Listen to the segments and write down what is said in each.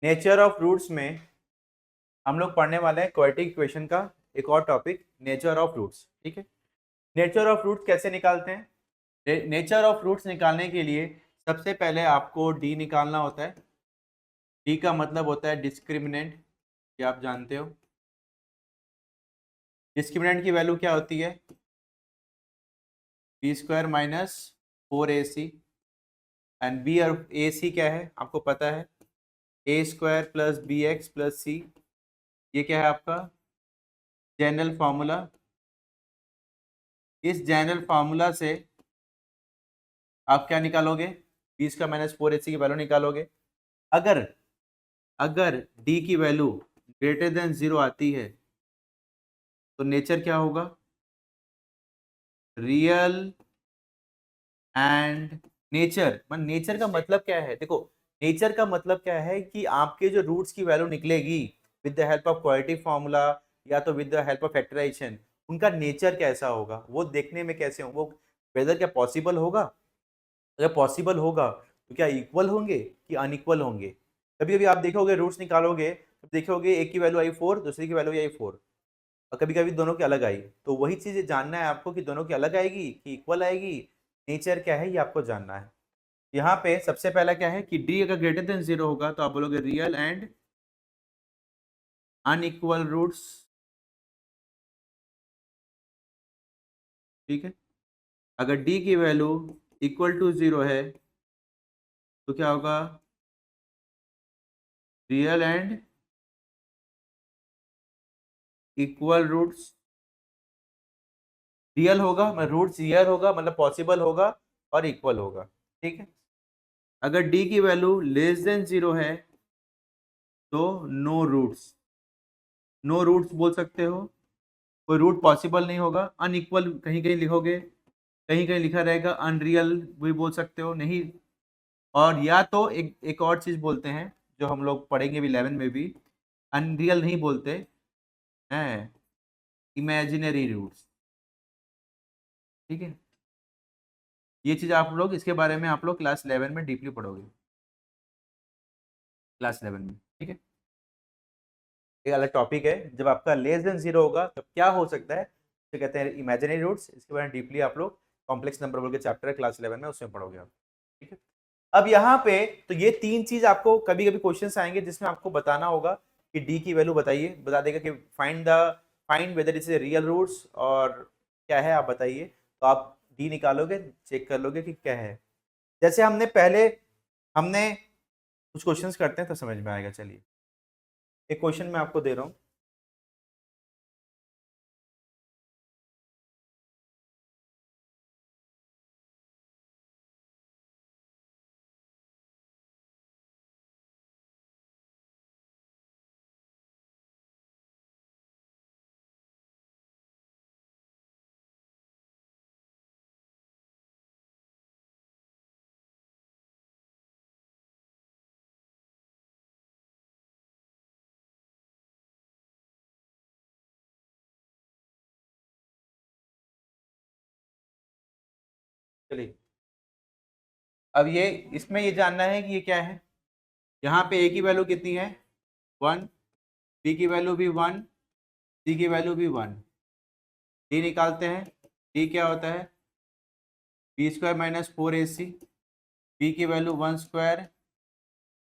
Nature of roots में हम लोग पढ़ने वाले हैं क्वाड्रेटिक इक्वेशन का एक और टॉपिक, नेचर ऑफ रूट्स। ठीक है, नेचर ऑफ रूट्स कैसे निकालते हैं? नेचर ऑफ रूट्स निकालने के लिए सबसे पहले आपको डी निकालना होता है। डी का मतलब होता है डिस्क्रिमिनेंट, ये आप जानते हो। डिस्क्रिमिनेंट की वैल्यू क्या होती है? B square minus 4ac, and B और ए सी क्या है आपको पता है, A square plus B X plus C. ये क्या है आपका जनरल फार्मूला। इस जनरल फार्मूला से आप क्या निकालोगे? 20 का माइनस 4ac की वैल्यू निकालोगे। अगर अगर डी की वैल्यू ग्रेटर देन 0 आती है तो नेचर क्या होगा? रियल एंड नेचर का मतलब क्या है? देखो, नेचर का मतलब क्या है कि आपके जो रूट्स की वैल्यू निकलेगी with the help of quadratic formula या तो with the help of factorisation, उनका नेचर कैसा होगा, वो देखने में कैसे हो, वो वेदर क्या पॉसिबल होगा। अगर पॉसिबल होगा तो क्या इक्वल होंगे कि अनइक्वल होंगे। कभी कभी आप देखोगे रूट्स निकालोगे तो देखोगे एक की वैल्यू आई 4, दूसरी की वैल्यू आई 4, और कभी कभी दोनों की अलग आई। तो वही चीज़ जानना है आपको कि दोनों की अलग आएगी कि इक्वल आएगी। नेचर क्या है ये आपको जानना है। यहाँ पे सबसे पहला क्या है कि डी अगर ग्रेटर देन 0 होगा तो आप बोलोगे रियल एंड अनइक्वल रूट्स। ठीक है, अगर डी की वैल्यू इक्वल टू 0 है तो क्या होगा? Real and equal roots. Real होगा मतलब रूट्स रियल होगा, मतलब पॉसिबल होगा और इक्वल होगा। ठीक है, अगर डी की वैल्यू लेस देन 0 है तो नो रूट्स। नो रूट्स बोल सकते हो, कोई रूट पॉसिबल नहीं होगा। अनइक्वल कहीं कहीं लिखोगे, कहीं कहीं लिखा रहेगा अनरियल भी बोल सकते हो, नहीं। और या तो एक और चीज बोलते हैं जो हम लोग पढ़ेंगे भी 11 में भी, अनरियल नहीं बोलते हैं, इमेजिनरी रूट्स। ठीक है, ये चीज आप लोग इसके बारे में आप लोग क्लास 11 में डीपली पढ़ोगे, क्लास 11 में। ठीक है, एक अलग टॉपिक है। जब आपका लेस देन 0 होगा तब क्या हो सकता है, तो कहते हैं इमेजिनरी रूट्स। इसके बारे में डीपली आप लोग कॉम्प्लेक्स नंबर बोल के चैप्टर है क्लास 11 में, उसमें पढ़ोगे आप। ठीक है, अब यहाँ पे तो ये तीन चीज आपको कभी कभी क्वेश्चंस आएंगे जिसमें आपको बताना होगा कि डी की वैल्यू बताइए, बता देगा कि find whether is real roots और क्या है आप बताइए। तो आप डी निकालोगे, चेक कर लोगे कि क्या है। जैसे हमने कुछ क्वेश्चंस करते हैं तो समझ में आएगा। चलिए एक क्वेश्चन मैं आपको दे रहा हूँ। चलिए, अब ये इसमें ये जानना है कि ये क्या है। यहाँ पे ए की वैल्यू कितनी है? 1, बी की वैल्यू भी 1, सी की वैल्यू भी 1। डी निकालते हैं। डी क्या होता है? B square minus 4ac। B की value 1 square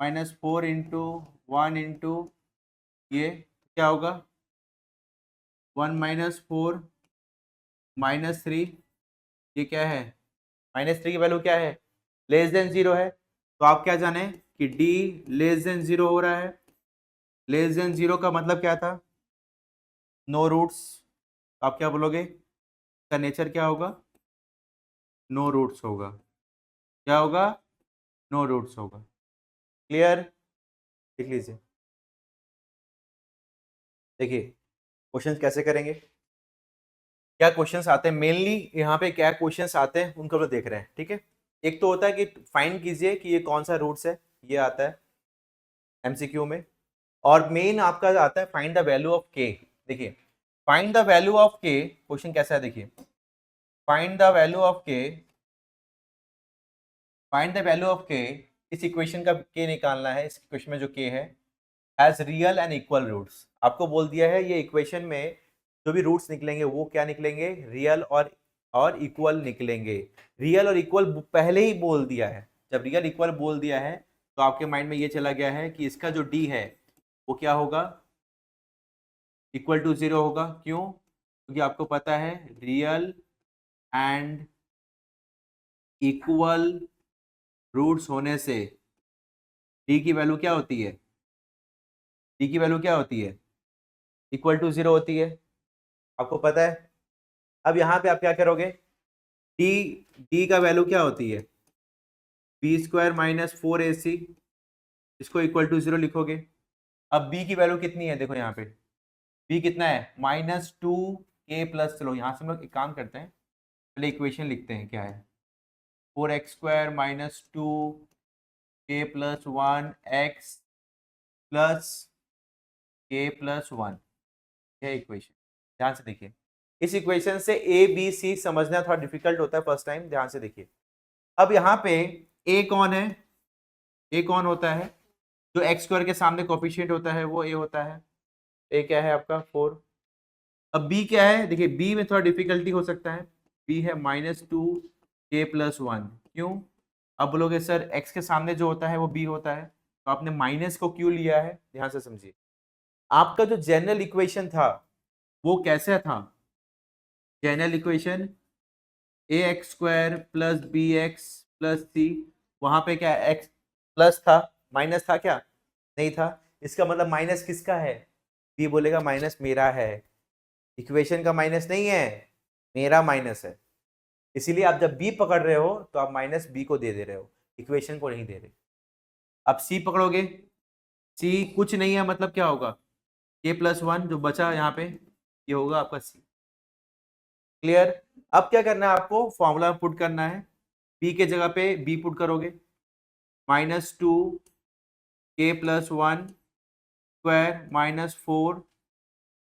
minus 4 into 1 into ये क्या होगा? 1 माइनस 4 माइनस 3। ये क्या है? माइनस 3 की वैल्यू क्या है? लेस देन 0 है। तो आप क्या जाने कि डी लेस देन 0 हो रहा है। लेस देन 0 का मतलब क्या था? No roots. आप क्या बोलोगे? इसका नेचर क्या होगा? नो रूट्स होगा। क्या होगा? नो रूट्स होगा। क्लियर? लिख लीजिए। देखिए क्वेश्चंस कैसे करेंगे, क्या क्वेश्चंस आते हैं मेनली यहाँ पे, क्या क्वेश्चंस आते हैं उनको हम लोग देख रहे हैं। ठीक है, एक तो होता है कि फाइंड कीजिए कि ये कौन सा रूट्स है, ये आता है एमसीक्यू में। और मेन आपका आता है फाइंड द वैल्यू ऑफ के। देखिए फाइंड द वैल्यू ऑफ के क्वेश्चन कैसा है, देखिए फाइंड द वैल्यू ऑफ के, फाइंड द वैल्यू ऑफ के इस इक्वेशन का के निकालना है। इस इक्वेशन में जो के है has real and equal roots. आपको बोल दिया है ये इक्वेशन में जो भी रूट्स निकलेंगे वो क्या निकलेंगे, रियल और इक्वल निकलेंगे। रियल और इक्वल पहले ही बोल दिया है। जब रियल इक्वल बोल दिया है तो आपके माइंड में ये चला गया है कि इसका जो डी है वो क्या होगा, इक्वल टू 0 होगा। क्यों? क्योंकि आपको पता है रियल एंड इक्वल रूट्स होने से डी की वैल्यू क्या होती है, डी की वैल्यू क्या होती है, इक्वल टू 0 होती है, आपको पता है। अब यहाँ पे आप क्या करोगे, डी डी का वैल्यू क्या होती है, b² माइनस 4ac, इसको इक्वल टू 0 लिखोगे। अब b की वैल्यू कितनी है, देखो यहाँ पे b कितना है, -2k+, चलो यहाँ से हम लोग एक काम करते हैं, पहले इक्वेशन लिखते हैं क्या है, 4x² minus 2k+1 x plus k+1, यह इक्वेशन। ध्यान से देखिए, इस इक्वेशन से ए बी सी समझना थोड़ा डिफिकल्ट होता है फर्स्ट टाइम, ध्यान से देखिए। अब यहाँ पे a कौन है, a कौन होता है, जो x² के सामने कोफिशिएंट होता है वो a होता है। a क्या है आपका 4। अब b क्या है, देखिए b में थोड़ा डिफिकल्टी हो सकता है, b है -2k+1। क्यों? अब बोलोगे सर x के सामने जो होता है वो b होता है, तो आपने माइनस को क्यों लिया है, ध्यान से समझिए। आपका जो जनरल इक्वेशन था वो कैसा था, general equation ax² plus bx plus c, वहां पे क्या x प्लस था, माइनस था क्या, नहीं था। इसका मतलब माइनस किसका है, b बोलेगा माइनस मेरा है, इक्वेशन का माइनस नहीं है, मेरा माइनस है। इसीलिए आप जब b पकड़ रहे हो तो आप माइनस b को दे रहे हो, इक्वेशन को नहीं दे रहे। अब c पकड़ोगे, c कुछ नहीं है मतलब क्या होगा, k+1 जो बचा यहाँ पे ये होगा आपका c। क्लियर? अब क्या करना है आपको, फॉर्मूला पुट करना है, b के जगह पे b पुट करोगे, -2k+1² माइनस 4,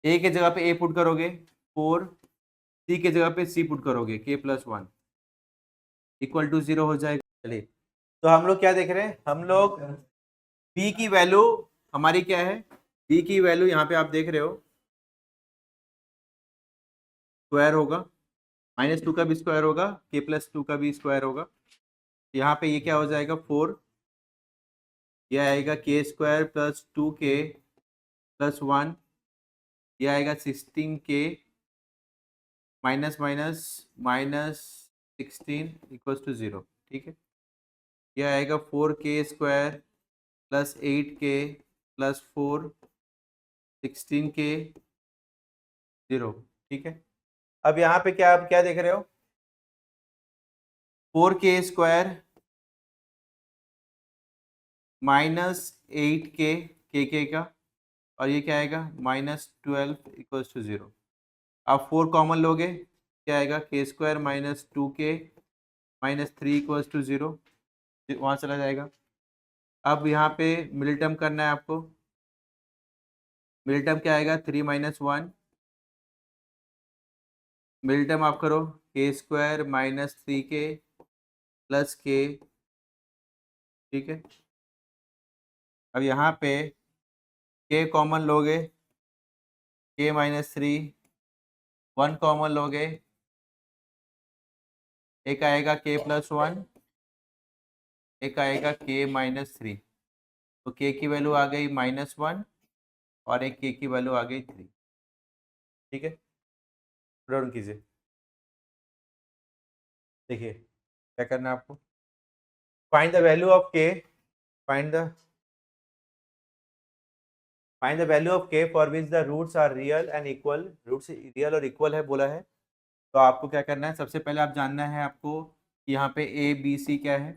a के जगह पे a पुट करोगे 4, c के जगह पे c पुट करोगे k+1 इक्वल टू 0 हो जाएगा। चलिए, तो हम लोग क्या देख रहे हैं, हम लोग b की वैल्यू हमारी क्या है, b की वैल्यू यहाँ पे आप देख रहे हो स्क्वायर होगा, -2 का भी स्क्वायर होगा, k+2 का भी स्क्वायर होगा। यहाँ पे ये क्या हो जाएगा 4, यह आएगा k² प्लस 2k+1, यह आएगा 16k minus minus -16 equals to 0। ठीक है, यह आएगा 4k² plus 8k plus 4 16k 0। ठीक है, अब यहाँ पे क्या आप क्या देख रहे हो, 4k² -8k k का, और ये क्या आएगा -12 इक्वल्स टू 0। आप 4 कॉमन लोगे, क्या आएगा k² minus 2k minus 3 equals to 0, वहाँ चला जाएगा। अब यहाँ पे मिडिल टर्म करना है आपको, मिडिल टर्म क्या आएगा 3 - 1, मिडिल टर्म आप करो k² minus 3k plus k। ठीक है, अब यहाँ पे k कॉमन लोगे, k -3, 1 कॉमन लोगे, एक आएगा k+1, एक आएगा k -3, तो k की वैल्यू आ गई -1 और एक k की वैल्यू आ गई 3। ठीक है, रन कीजिए, देखिए क्या करना है आपको, find the value of k, find the value of k for which the roots are real and equal, roots real और इक्वल है बोला है। तो आपको क्या करना है, सबसे पहले आप जानना है आपको कि यहाँ पे a b c क्या है।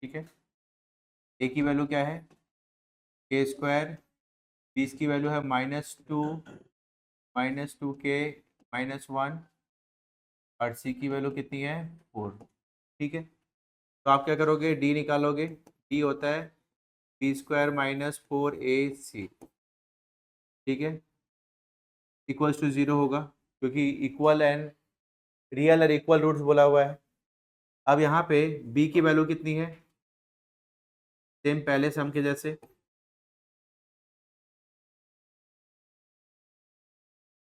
ठीक है, a की वैल्यू क्या है k², b की वैल्यू है -2k -1 और c की वैल्यू कितनी है 4। ठीक है, तो आप क्या करोगे, d निकालोगे, d होता है b² माइनस 4ac। ठीक है, इक्वल्स टू 0 होगा क्योंकि इक्वल एंड रियल और इक्वल रूट्स बोला हुआ है। अब यहाँ पे b की वैल्यू कितनी है, सेम पहले सम के जैसे,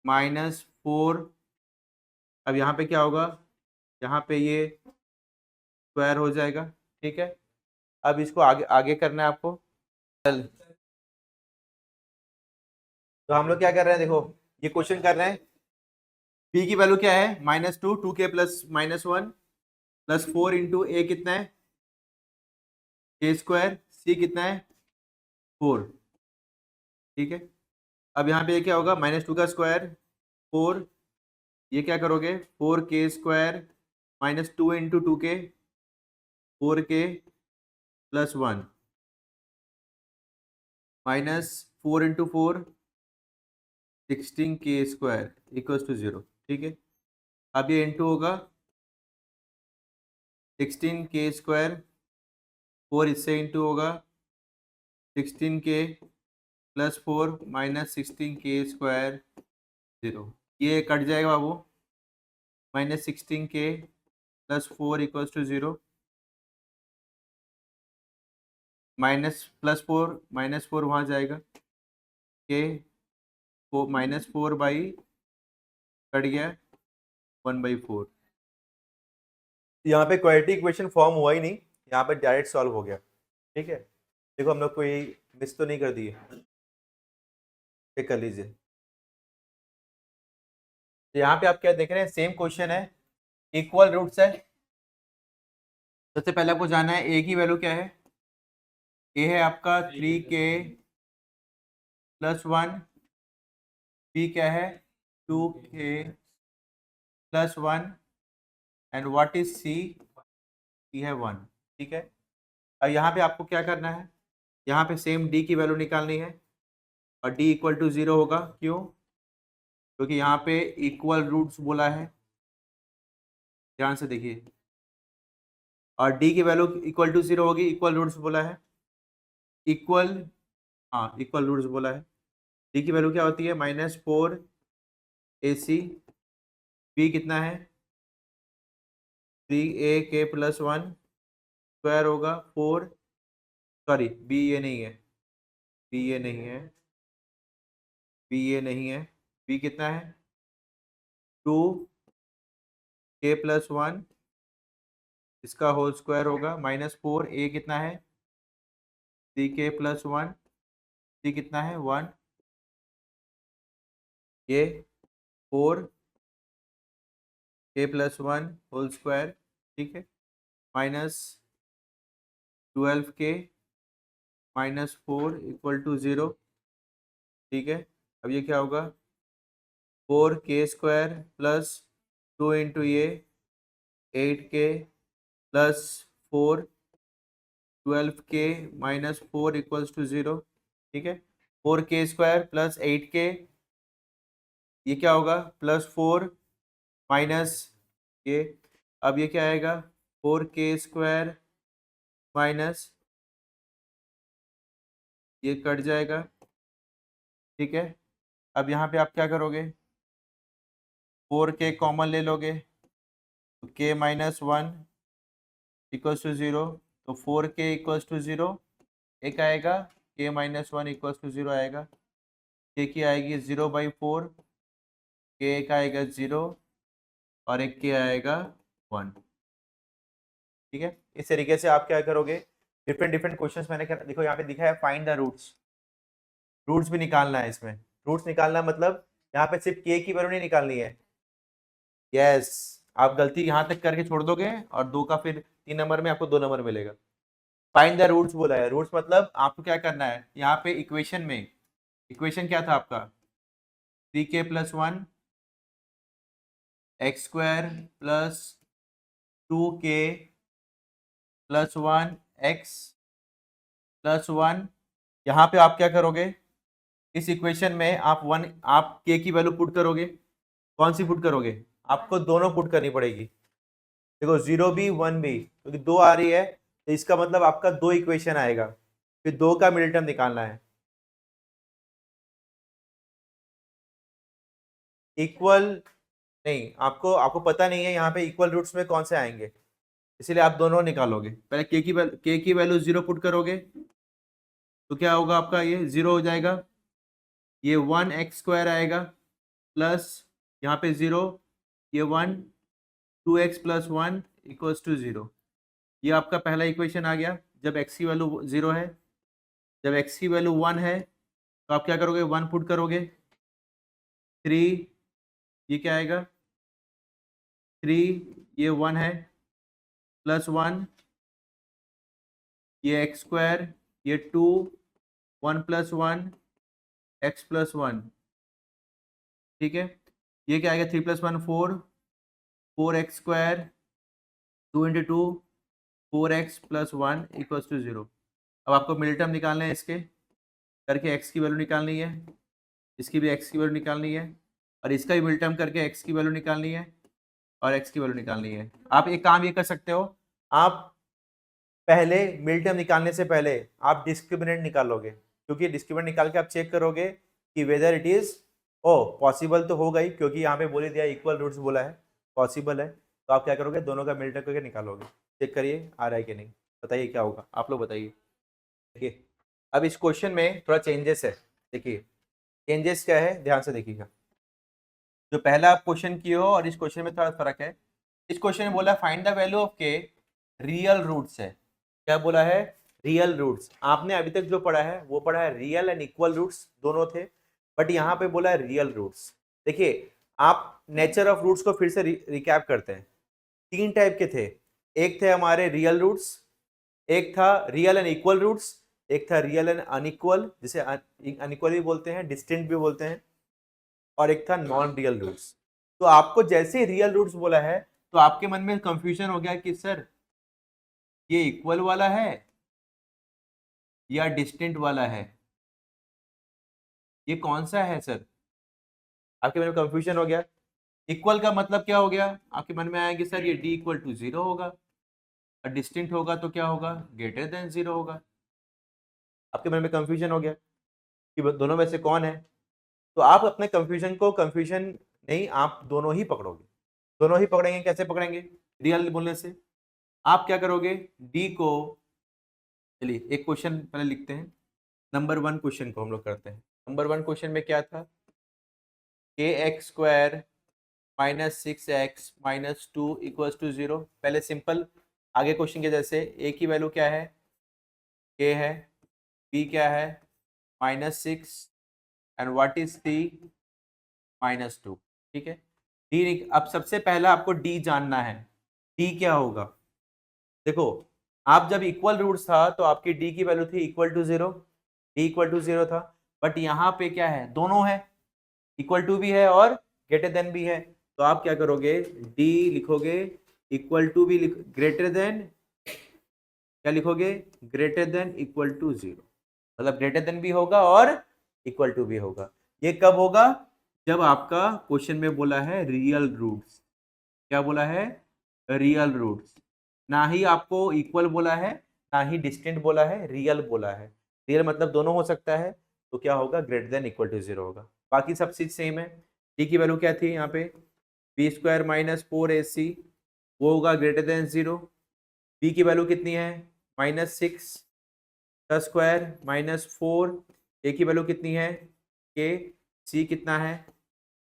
-4। अब यहाँ पे क्या होगा, यहाँ पे ये स्क्वायर हो जाएगा, ठीक है। अब इसको आगे आगे करना है आपको। चल, तो हम लोग क्या कर रहे हैं, देखो ये क्वेश्चन कर रहे हैं, p की वैल्यू क्या है, -2, 2k प्लस -1 प्लस 4 इंटू ए कितना है, k स्क्वायर, c कितना है 4, ठीक है। अब यहाँ पे क्या होगा, -2 का स्क्वायर 4, ये क्या करोगे 4k square -2 into 2k 4k plus 1 -4 into 4 16k square equals to 0, ठीक है। अब ये इंटू होगा 16k स्क्वायर, 4 इससे इंटू होगा 16k प्लस 4 -16k स्क्वायर 0, ये कट जाएगा बाबू, -16k प्लस 4 इक्वल्स टू 0, -4 वहाँ जाएगा, k -4 बाई कट गया 1/4। यहाँ पे क्वाड्रेटिक इक्वेशन फॉर्म हुआ ही नहीं, यहाँ पे डायरेक्ट सॉल्व हो गया, ठीक है। देखो हम लोग कोई मिस तो नहीं कर दिए, चेक कर लीजिए। तो यहाँ पे आप क्या देख रहे हैं, सेम क्वेश्चन है, इक्वल रूट्स है। सबसे पहले आपको जाना है ए की वैल्यू क्या है, ए है आपका 3k प्लस 1, बी क्या है 2k plus 1 and what is C, C है 1, ठीक है। अब यहाँ पे आपको क्या करना है, यहाँ पे सेम डी की वैल्यू निकालनी है और डी इक्वल टू 0 होगा, क्यों, क्योंकि यहाँ पे इक्वल रूट्स बोला है, ध्यान से देखिए, और डी की वैल्यू इक्वल टू 0 होगी, इक्वल रूट्स बोला है, इक्वल, हाँ इक्वल रूट्स बोला है। डी की वैल्यू क्या होती है, -4 AC, बी कितना है 3AK प्लस 1 स्क्वायर होगा 4, सॉरी बी ये नहीं है, बी ये नहीं है, बी ये नहीं है, बी कितना है 2k प्लस 1 इसका होल स्क्वायर होगा -4, ए कितना है 3k प्लस 1, सी कितना है 1, ये 4k प्लस 1 होल स्क्वायर, ठीक है, -12k -4 इक्वल टू 0, ठीक है। अब ये क्या होगा 4k स्क्वायर प्लस 2 इंटू ये 8k plus 4 12k -4 equals to 0, ठीक है। 4k स्क्वायर प्लस 8k, ये क्या होगा +4 माइनस ये, अब ये क्या आएगा 4k स्क्वायर माइनस, ये कट जाएगा, ठीक है। अब यहाँ पे आप क्या करोगे 4k कॉमन ले लोगे, तो k -1 इक्वल्स टू 0, तो 4k इक्वल्स टू 0, एक आएगा k -1 इक्वल्स टू 0 आएगा, k की आएगी 0/4, k का आएगा 0 और एक k आएगा 1, ठीक है। इस तरीके से आप क्या करोगे, डिफरेंट डिफरेंट क्वेश्चंस मैंने देखो यहाँ पे दिखा है फाइंड द रूट्स, रूट्स भी निकालना है इसमें, रूट्स निकालना मतलब यहाँ पे सिर्फ k की वैल्यू नहीं निकालनी है, यस आप गलती यहाँ तक करके छोड़ दोगे और 2 का फिर 3 नंबर में आपको 2 नंबर मिलेगा। फाइंड द रूट्स बोला है, रूट्स मतलब आपको क्या करना है, यहाँ पे इक्वेशन में, इक्वेशन क्या था आपका 3k plus 1 x square plus 2k plus 1 x plus 1, यहाँ पे आप क्या करोगे, इस इक्वेशन में आप k की वैल्यू पुट करोगे, कौन सी पुट करोगे, आपको दोनों पुट करनी पड़ेगी, देखो 0 भी 1 भी, क्योंकि 2 आ रही है तो इसका मतलब आपका 2 इक्वेशन आएगा, फिर 2 का मिडिल टर्म निकालना है, इक्वल नहीं, आपको आपको पता नहीं है यहाँ पे इक्वल रूट्स में कौन से आएंगे, इसलिए आप दोनों निकालोगे। पहले के की वैल्यू 0 पुट करोगे तो क्या होगा आपका, ये 0 हो जाएगा, ये 1x² आएगा प्लस यहाँ पे 0, ये 1, 2x + 1 = 0। ये आपका पहला इक्वेशन आ गया जब x की वैल्यू 0 है। जब x की वैल्यू 1 है तो आप क्या करोगे, 1 पुट करोगे, 3, ये क्या आएगा, 3, ये 1 है प्लस 1, ये x², ये 2, 1 + 1 x + 1, ठीक है। ये क्या आएगा, 3 + 1 4, 4x², 2 × 2 4x + 1 = 0। अब आपको मिड टर्म निकालना है, इसके करके x की वैल्यू निकालनी है, इसकी भी x की वैल्यू निकालनी है, और इसका भी मिड टर्म करके x की वैल्यू निकालनी है और x की वैल्यू निकालनी है। आप एक काम ये कर सकते हो, आप पहले मिड टर्म निकालने से पहले आप डिस्क्रिमिनेंट निकालोगे, क्योंकि डिस्क्रिमिनेंट निकाल के आप चेक करोगे कि वेदर इट इज पॉसिबल तो होगा ही, क्योंकि यहाँ पे बोले दिया इक्वल रूट्स बोला है, पॉसिबल है, तो आप क्या करोगे, दोनों का मिड टर्म करके निकालोगे। चेक करिए आ रहा है कि नहीं, बताइए क्या होगा, आप लोग बताइए। देखिए अब इस क्वेश्चन में थोड़ा चेंजेस है, देखिए चेंजेस क्या है, ध्यान से देखिएगा। जो पहला आप क्वेश्चन किए हो और इस क्वेश्चन में थोड़ा फर्क है। इस क्वेश्चन में बोला फाइंड द वैल्यू ऑफ के रियल रूट्स है। क्या बोला है, रियल रूट्स। आपने अभी तक जो पढ़ा है वो पढ़ा है रियल एंड इक्वल रूट्स दोनों थे, बट यहाँ पे बोला है रियल रूट्स। देखिए आप नेचर ऑफ रूट्स को फिर से रिकैप करते हैं। 3 टाइप के थे, एक थे हमारे रियल रूट्स, एक था रियल एंड इक्वल रूट्स, एक था रियल एंड अनइक्वल, जिसे अनइक्वल भी बोलते हैं, डिस्टिंक्ट भी बोलते हैं, और एक था नॉन रियल रूट्स। तो आपको जैसे ही रियल रूट्स बोला है तो आपके मन में कंफ्यूजन हो गया कि सर ये इक्वल वाला है या डिस्टिंक्ट वाला है, ये कौन सा है सर, आपके मन में कंफ्यूजन हो गया। इक्वल का मतलब क्या हो गया, आपके मन में आया कि सर ये d = 0 होगा, और डिस्टिंक्ट होगा तो क्या होगा, ग्रेटर देन 0 होगा। आपके मन में कंफ्यूजन हो गया कि दोनों में से कौन है। तो आप अपने कंफ्यूजन को कंफ्यूजन नहीं, आप दोनों ही पकड़ोगे। दोनों ही पकड़ेंगे, कैसे पकड़ेंगे, रियल बोलने से। आप क्या करोगे, डी को, चलिए एक क्वेश्चन पहले लिखते हैं, नंबर 1 क्वेश्चन को हम लोग करते हैं। नंबर 1 क्वेश्चन में क्या था, kx² - 6x - 2 = 0। पहले सिंपल, आगे क्वेश्चन के जैसे, a की वैल्यू क्या है, k है, b क्या है, -6, एंड व्हाट इज c, -2, ठीक है। डी, अब सबसे पहला आपको डी जानना है, डी क्या होगा। देखो आप जब इक्वल रूट्स था तो आपकी डी की वैल्यू थी इक्वल टू 0, डी = 0 था, बट यहाँ पे क्या है, दोनों है, इक्वल टू भी है और ग्रेटर देन भी है। तो आप क्या करोगे, डी लिखोगे, इक्वल टू भी ग्रेटर देन, क्या लिखोगे, ग्रेटर देन इक्वल टू 0, मतलब ग्रेटर देन भी होगा और इक्वल टू भी होगा। ये कब होगा, जब आपका क्वेश्चन में बोला है रियल रूट्स। क्या बोला है, रियल रूट्स, ना ही आपको इक्वल बोला है ना ही डिस्टेंट बोला है, रियल बोला है। रियल मतलब दोनों हो सकता है, तो क्या होगा, ग्रेटर देन इक्वल टू 0 होगा। बाकी सब चीज सेम है। डी की वैल्यू क्या थी यहाँ पे, b² - 4ac, वो होगा ग्रेटर देन 0। बी की वैल्यू कितनी है, -6 का स्क्वायर -4, ए की वैल्यू कितनी है, के, सी कितना है,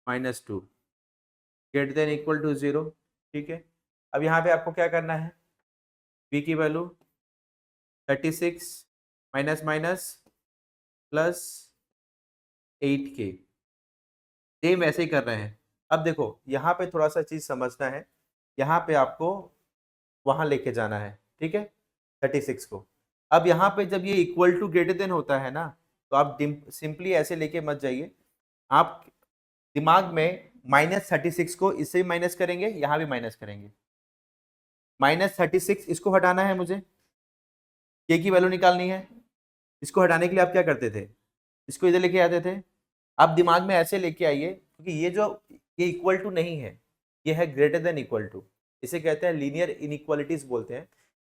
-2, ग्रेटर देन इक्वल टू 0, ठीक है। अब यहाँ पे आपको क्या करना है, बी की value 36 minus minus plus 8k, same ऐसे ही कर रहे हैं। अब देखो यहाँ पे थोड़ा सा चीज समझना है, यहाँ पे आपको वहां लेके जाना है, ठीक है, 36 को। अब यहाँ पे जब ये इक्वल टू ग्रेटर देन होता है ना, तो आप सिंपली ऐसे लेके मत जाइए, आप दिमाग में -36 को इससे भी माइनस करेंगे, यहाँ भी माइनस करेंगे। -36 इसको हटाना है मुझे, के की वैल्यू निकालनी है। इसको हटाने के लिए आप क्या करते थे, इसको इधर लेके आते थे। आप दिमाग में ऐसे लेके आइए, क्योंकि ये इक्वल टू नहीं है, ये है ग्रेटर देन इक्वल टू। इसे कहते हैं लीनियर इनइक्वालिटीज बोलते हैं।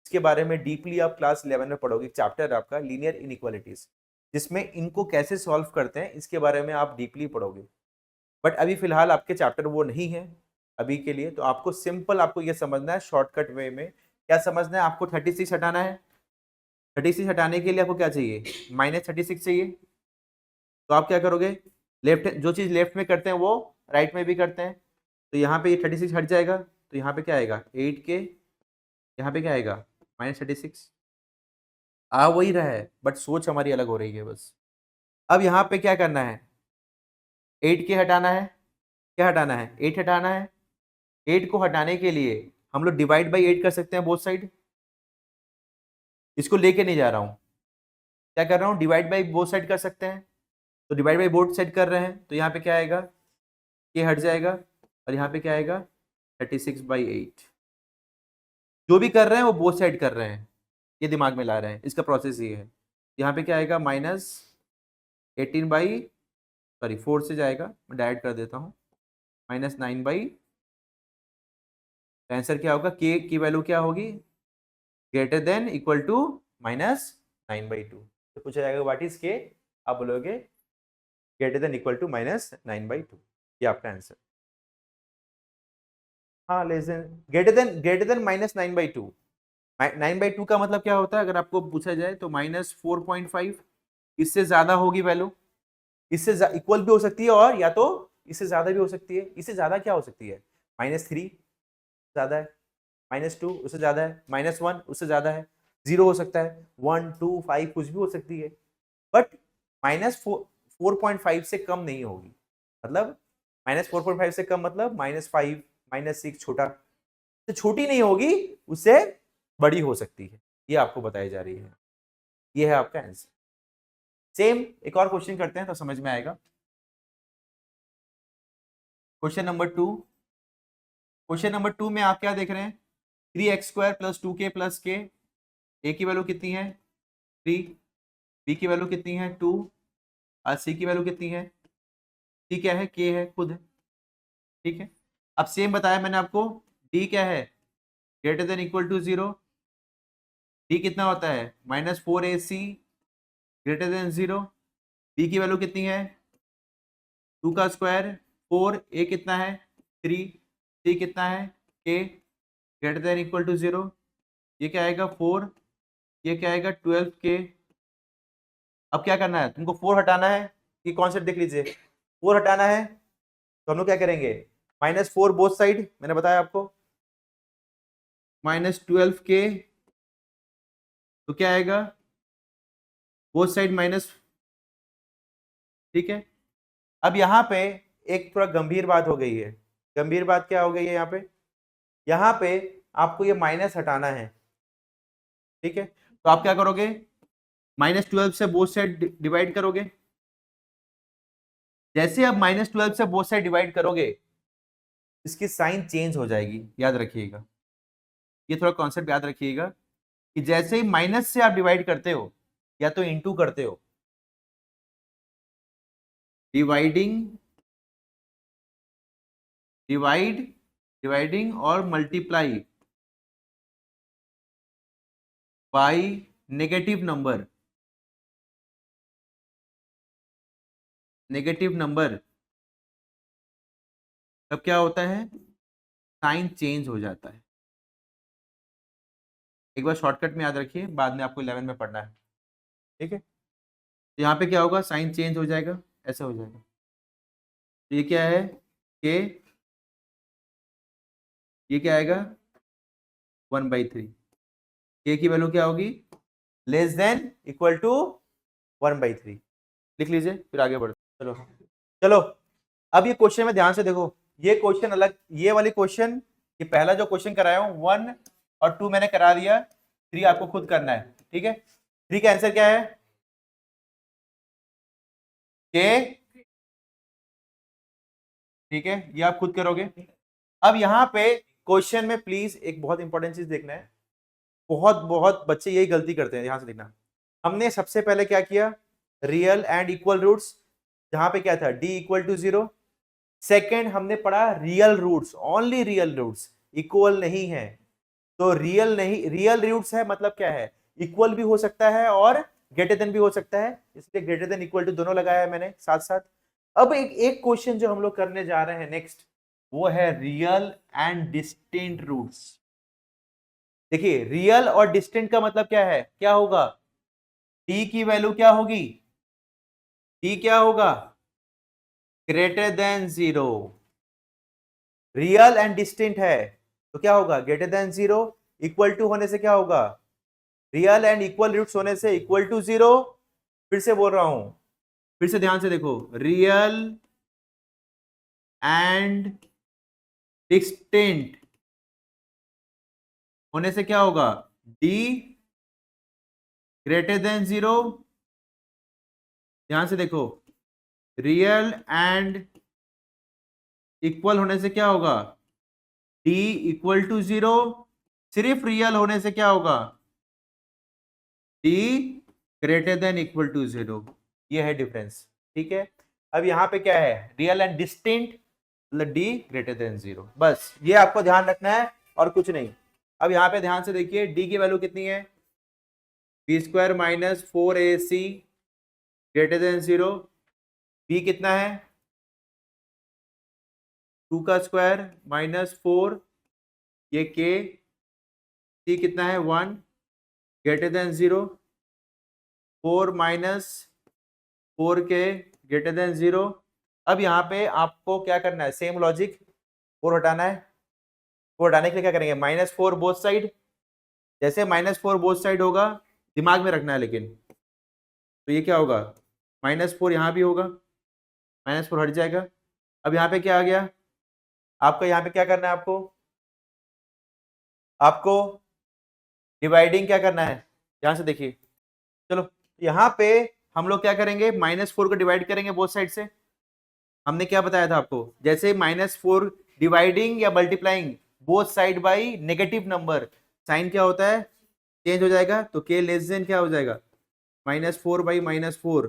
इसके बारे में डीपली आप क्लास 11 में पढ़ोगे, चैप्टर आपका लीनियर इनइक्वालिटीज, जिसमें इनको कैसे सॉल्व करते हैं इसके बारे में आप डीपली पढ़ोगे। बट अभी फिलहाल आपके चैप्टर वो नहीं है अभी के लिए, तो आपको सिंपल आपको ये समझना है शॉर्टकट वे में क्या समझना है आपको? 36 हटाना है। 36 हटाने के लिए आपको क्या चाहिए? -36 चाहिए। तो आप क्या करोगे? लेफ्ट, जो चीज लेफ्ट में करते हैं वो राइट में भी करते हैं। तो यहाँ पे ये 36 हट जाएगा, तो यहाँ पे क्या आएगा? 8 के, यहाँ पे क्या आएगा? -36। आ वही रहा है, बट सोच हमारी अलग हो रही है बस। अब यहाँ पे क्या करना है? 8 के हटाना है। क्या हटाना है? 8 हटाना है। 8 को हटाने के लिए हम लोग डिवाइड बाई 8 कर सकते हैं बोथ साइड। इसको लेके नहीं जा रहा हूँ, क्या कर रहा हूँ? डिवाइड बाई बोथ साइड कर सकते हैं। तो डिवाइड बाई बोथ साइड कर रहे हैं, तो यहाँ पे क्या आएगा? ये हट जाएगा, और यहाँ पे क्या आएगा? 36/8। जो भी कर रहे हैं वो बोथ साइड कर रहे हैं, ये दिमाग में ला रहे हैं, इसका प्रोसेस ये है। यहाँ पे क्या आएगा? -4 से जाएगा, मैं डायरेक्ट कर देता हूँ, -9/। आंसर क्या होगा? के की वैल्यू क्या होगी? Greater than equal to -9/2। तो पूछा जाएगा व्हाट इज के, आप बोलोगे ग्रेटर देन इक्वल टू -9/2। ये आपका आंसर। हाँ, लेस देन, ग्रेटर देन -9/2। 9/2 का मतलब क्या होता है अगर आपको पूछा जाए तो? -4.5। इससे ज्यादा होगी वैल्यू, इससे इक्वल भी हो सकती है, और या तो इससे ज्यादा भी हो सकती है। इससे ज्यादा क्या हो सकती है? -3 ज्यादा है, -2 उससे ज्यादा है, -1 उससे ज्यादा है, 0 हो सकता है, 1 2 5 कुछ भी हो सकती है, बट -4.5 से कम नहीं होगी। मतलब -4.5 से कम मतलब -5 -6, छोटा तो छोटी नहीं होगी, उससे बड़ी हो सकती है। ये आपको बताई जा रही है। ये है आपका आंसर। सेम एक और क्वेश्चन करते हैं तो समझ में आएगा। Question number 2। क्वेश्चन नंबर 2 में आप क्या देख रहे हैं? 3x² + 2k + k। ए की वैल्यू कितनी है? 3। बी की वैल्यू कितनी है? 2। और सी की वैल्यू कितनी है? सी क्या है? के है, खुद है। ठीक है, अब सेम बताया मैंने आपको। डी क्या है? Greater than equal to 0। D कितना होता है? -4ac greater than 0। बी की वैल्यू कितनी है? 2 का स्क्वायर 4। ए कितना है? 3। सी कितना है? के ग्रेटर देन इक्वल टू 0। ये क्या आएगा? 4। ये क्या आएगा? 12k। अब क्या करना है तुमको? 4 हटाना है, कि कॉन्सेप्ट देख लीजिए। 4 हटाना है तो हम लोग क्या करेंगे? -4 बोथ साइड, मैंने बताया आपको, -12k। तो क्या आएगा? Both side minus. ठीक है, अब यहाँ पे एक थोड़ा गंभीर बात हो गई है। गंभीर बात क्या हो गई है यहाँ पे? यहाँ पे आपको ये माइनस हटाना है। ठीक है, तो आप क्या करोगे? -12 से बोथ साइड डिवाइड करोगे। जैसे आप -12 से बोथ साइड डिवाइड करोगे, इसकी साइन चेंज हो जाएगी, याद रखिएगा। ये थोड़ा कॉन्सेप्ट याद रखिएगा कि जैसे ही माइनस से आप डिवाइड करते हो या तो इंटू करते हो, डिवाइडिंग और मल्टीप्लाई बाय नेगेटिव नंबर, तब क्या होता है? साइन चेंज हो जाता है। एक बार शॉर्टकट में याद रखिए, बाद में आपको 11 में पढ़ना है। ठीक है, तो यहाँ पे क्या होगा? साइन चेंज हो जाएगा, ऐसा हो जाएगा। तो ये क्या है? के, ये क्या आएगा? 1/3। के की वैल्यू क्या होगी? Less than equal to 1/3। लिख लीजिए, फिर आगे बढ़ते। चलो चलो, अब ये क्वेश्चन में ध्यान से देखो। ये क्वेश्चन अलग, ये वाली क्वेश्चन, ये पहला जो क्वेश्चन कराया हूं 1 और 2 मैंने करा दिया, 3 आपको खुद करना है। ठीक है, 3 का आंसर क्या है? के। ठीक है, ये आप खुद करोगे। अब यहाँ पे क्वेश्चन में प्लीज एक बहुत इंपॉर्टेंट चीज देखना है। बहुत बहुत बच्चे यही गलती करते हैं, ध्यान से देखना। हमने सबसे पहले क्या किया? रियल एंड इक्वल रूट्स, जहां पे क्या था? D equal to 0। सेकेंड हमने पढ़ा real roots, only real roots, equal नहीं है। तो रियल नहीं, रियल रूट्स है मतलब क्या है? इक्वल भी हो सकता है और ग्रेटर देन भी हो सकता है, इसलिए ग्रेटर देन इक्वल टू दोनों लगाया है मैंने साथ साथ। अब एक क्वेश्चन जो हम लोग करने जा रहे हैं नेक्स्ट, वो है रियल एंड डिस्टिंक्ट रूट्स। देखिए रियल और डिस्टेंट का मतलब क्या है, क्या होगा, डी की वैल्यू क्या होगी, डी क्या होगा, greater than 0। Real and distinct है तो क्या होगा, ग्रेटर देन 0। इक्वल टू होने से क्या होगा, रियल एंड इक्वल रूट्स होने से इक्वल टू 0। फिर से बोल रहा हूं, फिर से ध्यान से देखो, रियल एंड डिस्टिंक्ट होने से क्या होगा, डी ग्रेटर देन 0। ध्यान से देखो, रियल एंड इक्वल होने से क्या होगा, डी इक्वल टू 0। सिर्फ रियल होने से क्या होगा, D greater than equal to 0। ये है डिफरेंस, ठीक है। अब यहाँ पे क्या है, रियल एंड डिस्टिंक्ट मतलब डी ग्रेटर देन 0, बस ये आपको ध्यान रखना है और कुछ नहीं। अब यहाँ पे ध्यान से देखिए, डी की वैल्यू कितनी है, B square minus 4ac greater than 0। B कितना है, 2 का स्क्वायर माइनस 4, ये के। सी कितना है, 1 greater than 0। 4 minus 4k greater than 0। अब यहाँ पे आपको क्या करना है, सेम लॉजिक, 4 हटाना है। 4 हटाने के लिए क्या करेंगे, -4 बोथ साइड। जैसे -4 बोथ साइड होगा, दिमाग में रखना है लेकिन, तो ये क्या होगा, -4 यहाँ भी होगा, -4 हट जाएगा। अब यहाँ पे क्या आ गया, आपको यहाँ पे क्या करना है, आपको डिवाइडिंग क्या करना है, यहाँ से देखिए। चलो यहाँ पे हम लोग क्या करेंगे, -4 को डिवाइड करेंगे बोथ साइड से। हमने क्या बताया था आपको, जैसे -4 डिवाइडिंग या multiplying both side by negative number, sign क्या होता है, चेंज हो जाएगा। तो के लेस देन क्या हो जाएगा, -4 बाई -4,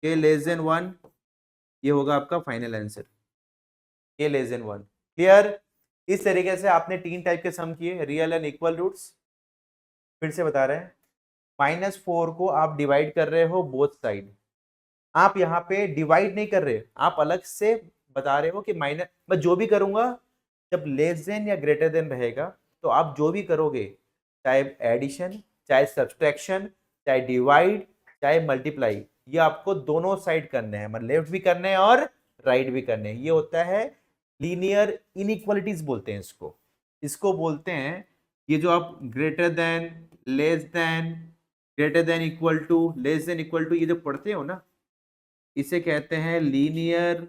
के लेस देन 1। ये होगा आपका फाइनल आंसर, के लेस देन 1। क्लियर। इस तरीके से आपने 3 टाइप के सम किए, रियल एंड इक्वल रूट्स। फिर से बता रहे हैं, -4 को आप डिवाइड कर रहे हो बोथ साइड, आप यहाँ पे डिवाइड नहीं कर रहे, आप अलग से बता रहे हो कि माइनस, मैं जो भी करूंगा जब लेस देन या ग्रेटर देन रहेगा, तो आप जो भी करोगे, चाहे एडिशन, चाहे सब्सट्रैक्शन, चाहे डिवाइड, चाहे मल्टीप्लाई, ये आपको दोनों साइड करने हैं, मतलब लेफ्ट भी करने हैं और राइट भी करने हैं। ये होता है लीनियर इनइक्वालिटीज बोलते हैं इसको, इसको बोलते हैं, ये जो आप greater than, less than, greater than equal to, less than equal to, ये जो पढ़ते हो ना, इसे कहते हैं लीनियर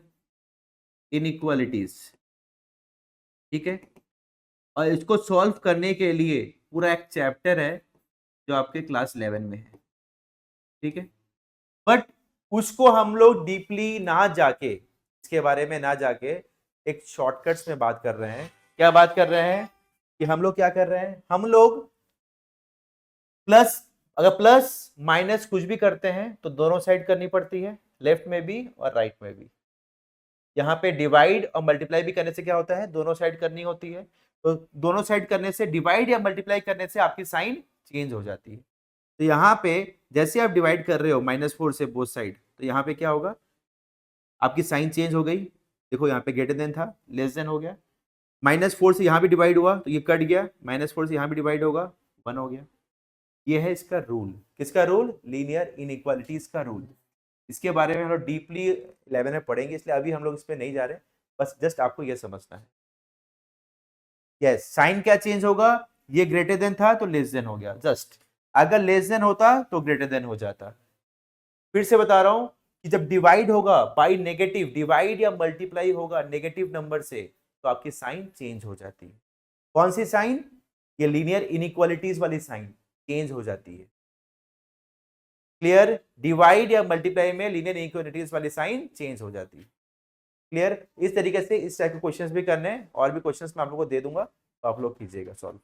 इनइक्वालिटीज, ठीक है। और इसको सॉल्व करने के लिए पूरा एक चैप्टर है जो आपके क्लास 11 में है, ठीक है। बट उसको हम लोग डीपली ना जाके, इसके बारे में ना जाके, एक शॉर्टकट्स में बात कर रहे हैं। क्या बात कर रहे हैं, कि हम लोग क्या कर रहे हैं, हम लोग प्लस, अगर प्लस माइनस कुछ भी करते हैं तो दोनों साइड करनी पड़ती है, लेफ्ट में भी और राइट में भी। यहाँ पे डिवाइड और मल्टीप्लाई भी करने से क्या होता है, दोनों साइड करनी होती है। तो दोनों साइड करने से, डिवाइड या मल्टीप्लाई करने से आपकी साइन चेंज हो जाती है। तो यहाँ पे जैसे आप डिवाइड कर रहे हो -4 से बोथ साइड, तो यहाँ पे क्या होगा, आपकी साइन चेंज हो गई। देखो यहाँ पे ग्रेटर देन था, लेस देन हो गया। -4 से यहाँ भी डिवाइड हुआ तो ये कट गया, -4 से यहाँ भी डिवाइड होगा, 1 हो गया। ये है इसका रूल, किसका रूल, लीनियर इनइक्वालिटीज का रूल। इसके बारे में हम लोग डीपली 11 में पढ़ेंगे, इसलिए अभी हम लोग इस पे नहीं जा रहे, बस जस्ट आपको ये समझना है। यस, साइन क्या चेंज होगा, ये ग्रेटर देन था तो लेस देन हो गया, जस्ट। अगर लेस देन होता तो ग्रेटर देन हो जाता। फिर से बता रहा हूं कि जब डिवाइड होगा बाई नेगेटिव, डिवाइड या मल्टीप्लाई होगा नेगेटिव नंबर से, तो आपकी साइन चेंज हो जाती है। कौन सी साइन, ये लीनियर इनइक्वालिटीज वाली साइन चेंज हो जाती है। क्लियर, डिवाइड या मल्टीप्लाई में लीनियर इनइक्वालिटीज वाली साइन चेंज हो जाती है। क्लियर। इस तरीके से इस टाइप के क्वेश्चंस भी करने हैं, और भी क्वेश्चंस मैं आप लोगों को दे दूंगा, तो आप लोग कीजिएगा सॉल्व।